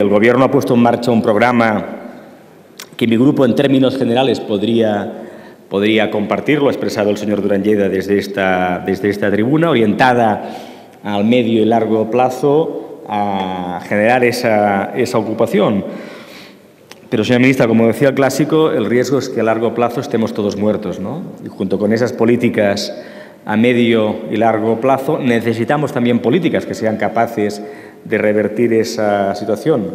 El Gobierno ha puesto en marcha un programa que mi grupo, en términos generales, podría compartir, lo ha expresado el señor Duran Lleida desde esta tribuna, orientada al medio y largo plazo a generar esa ocupación. Pero, señora ministra, como decía el clásico, el riesgo es que a largo plazo estemos todos muertos, ¿no? Y junto con esas políticas a medio y largo plazo necesitamos también políticas que sean capaces de revertir esa situación.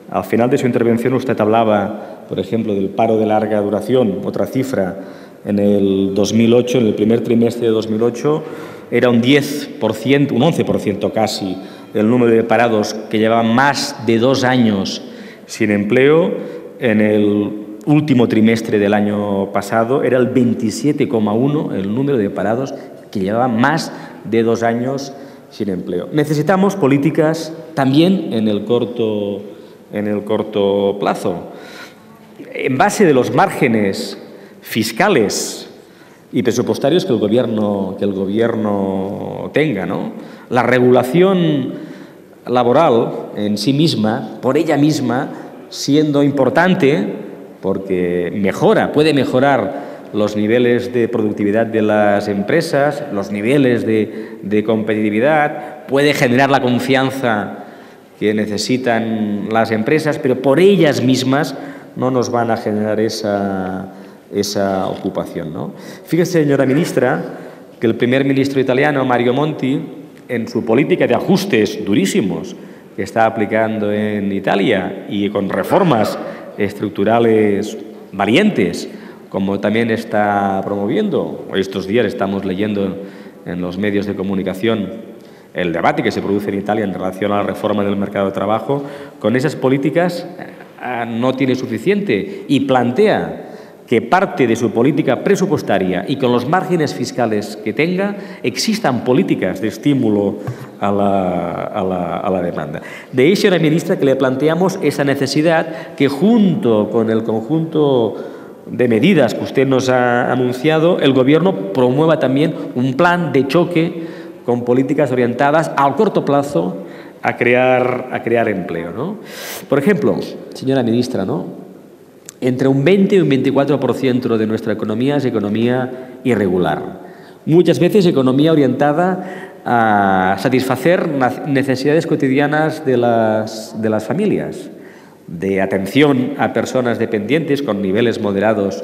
Al final de su intervención usted hablaba, por ejemplo, del paro de larga duración, otra cifra. En el 2008, en el primer trimestre de 2008, era un 10%, un 11% casi, el número de parados que llevaban más de 2 años sin empleo. En el último trimestre del año pasado era el 27,1 el número de parados que llevaban más de 2 años sin empleo. Necesitamos políticas también en el corto plazo. En base de los márgenes fiscales y presupuestarios que el Gobierno tenga, ¿no? La regulación laboral en sí misma, por ella misma, siendo importante porque puede mejorar los niveles de productividad de las empresas, los niveles de competitividad, puede generar la confianza que necesitan las empresas, pero por ellas mismas no nos van a generar esa ocupación, ¿no? Fíjese, señora ministra, que el primer ministro italiano, Mario Monti, en su política de ajustes durísimos que está aplicando en Italia y con reformas estructurales valientes, como también está promoviendo. Estos días estamos leyendo en los medios de comunicación el debate que se produce en Italia en relación a la reforma del mercado de trabajo. Con esas políticas no tiene suficiente y plantea que parte de su política presupuestaria y con los márgenes fiscales que tenga existan políticas de estímulo a la demanda. De ahí, señora ministra, que le planteamos esa necesidad que junto con el conjunto de medidas que usted nos ha anunciado, el Gobierno promueva también un plan de choque con políticas orientadas al corto plazo a crear empleo, ¿no? Por ejemplo, señora ministra, ¿no?, entre un 20 y un 24% de nuestra economía es economía irregular. Muchas veces economía orientada a satisfacer necesidades cotidianas de las familias, de atención a personas dependientes con niveles moderados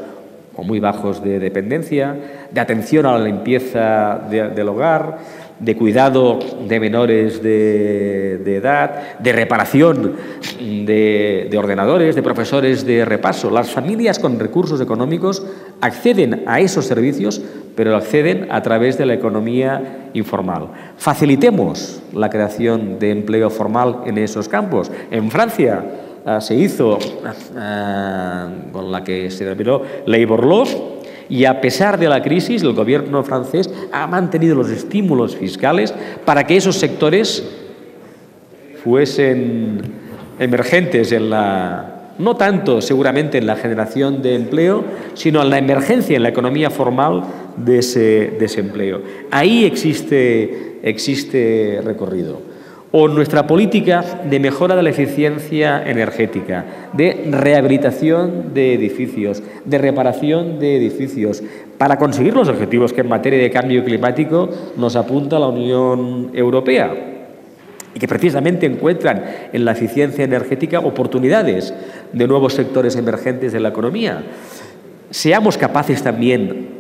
o muy bajos de dependencia, de atención a la limpieza del hogar, de cuidado de menores de edad, de reparación de ordenadores, de profesores de repaso. Las familias con recursos económicos acceden a esos servicios, pero acceden a través de la economía informal. Facilitemos la creación de empleo formal en esos campos. En Francia se hizo con la que se denominó Labour Law, y a pesar de la crisis, el Gobierno francés ha mantenido los estímulos fiscales para que esos sectores fuesen emergentes no tanto seguramente en la generación de empleo, sino en la emergencia en la economía formal de ese empleo. Ahí existe recorrido. O nuestra política de mejora de la eficiencia energética, de rehabilitación de edificios, de reparación de edificios, para conseguir los objetivos que en materia de cambio climático nos apunta la Unión Europea y que precisamente encuentran en la eficiencia energética oportunidades de nuevos sectores emergentes de la economía. Seamos capaces también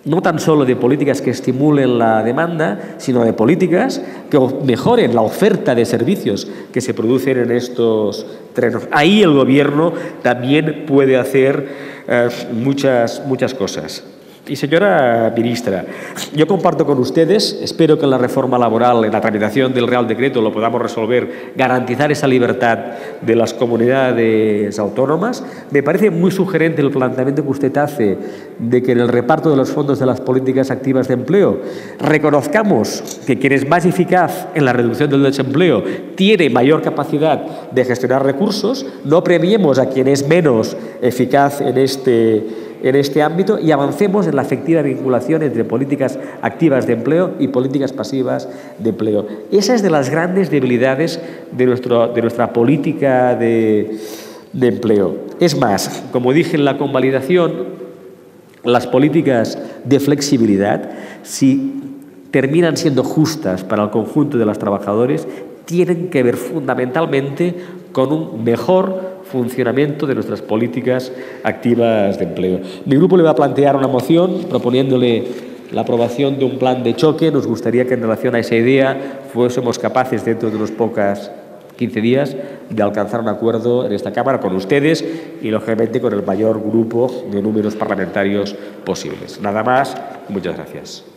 no tan solo de políticas que estimulen la demanda, sino de políticas que mejoren la oferta de servicios que se producen en estos terrenos. Ahí el Gobierno también puede hacer muchas cosas. Y, señora ministra, yo comparto con ustedes, espero que en la reforma laboral, en la tramitación del Real Decreto, lo podamos resolver, garantizar esa libertad de las comunidades autónomas. Me parece muy sugerente el planteamiento que usted hace de que en el reparto de los fondos de las políticas activas de empleo reconozcamos que quien es más eficaz en la reducción del desempleo tiene mayor capacidad de gestionar recursos, no premiemos a quien es menos eficaz en este en este ámbito y avancemos en la efectiva vinculación entre políticas activas de empleo y políticas pasivas de empleo. Esa es de las grandes debilidades de nuestra política de empleo. Es más, como dije en la convalidación, las políticas de flexibilidad, si terminan siendo justas para el conjunto de los trabajadores, tienen que ver fundamentalmente con un mejor funcionamiento de nuestras políticas activas de empleo. Mi grupo le va a plantear una moción proponiéndole la aprobación de un plan de choque. Nos gustaría que en relación a esa idea fuésemos capaces dentro de unos pocos 15 días de alcanzar un acuerdo en esta Cámara con ustedes y, lógicamente, con el mayor grupo de números parlamentarios posibles. Nada más. Muchas gracias.